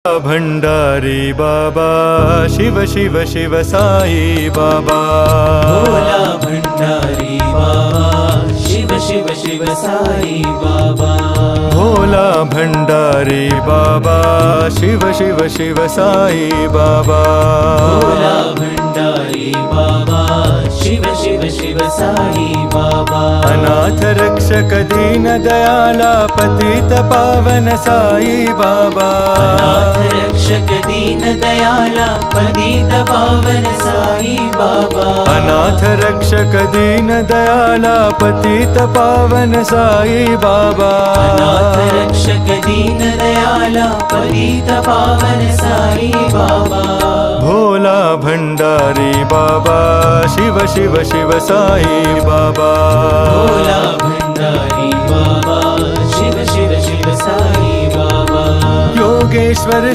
भंडारी बाबा शिव शिव शिव साई बाबा। भोला भंडारी बाबा शिव शिव शिव साई बाबा। भोला भंडारी बाबा शिव शिव शिव साई बाबा। भोला भंडारी बाबा शिव शिव शिव साई बाबा। अनाथ रक्षक दीन दयाला पतित पावन साई बाबा। अनाथ रक्षक दीन दयाला पतित पावन साई बाबा। अनाथ रक्षक दीन दयाला पतित पावन साई बाबा। अनाथ रक्षक दीन दयाला पतित पावन साई बाबा। भोला भंडारी बाबा शिव शिव शिव साई बाबा। भोला भंडारी बाबा शिव शिव शिव साई बाबा। योगेश्वर